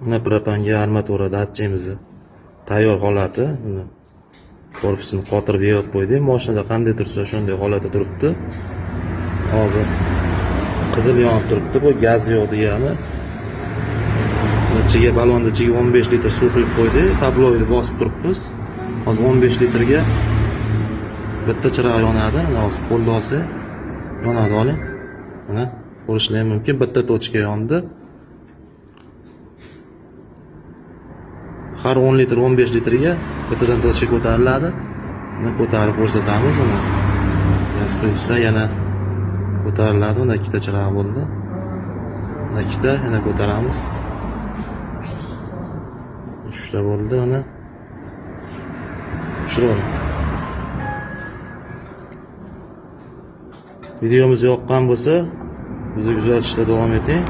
Mana propanga armatura datchimizni tayyor holati. Buni korpusini qotirib yig'ib qo'ydik. Mashinada qanday tursa shunday holatda turibdi. Hozir qizil yonib turibdi. Bu gaz yo'q degani. Ichiga balonda ichiga 15 litr suv quyib qo'ydik. Tabloidni bosib turibmiz. Hozir 15 litrga bitta chiroq yonadi. Mana hozir qo'lda olsa yonadi, oling. Mana ko'rishlar mumkin. Bitta tochka yondi. Har 10 litr 15 litrga bittadan tochka ko'tariladi. Buni ko'tarib ko'rsatamiz. Mana gaz quysa yana ko'tariladi. Mana ikkita chiroq bo'ldi. Mana ikkita yana ko'taramiz. Uchta bo'ldi. Mana shuni. Videomiz yoqqan bo'lsa, bizni kuzatishda davom eting.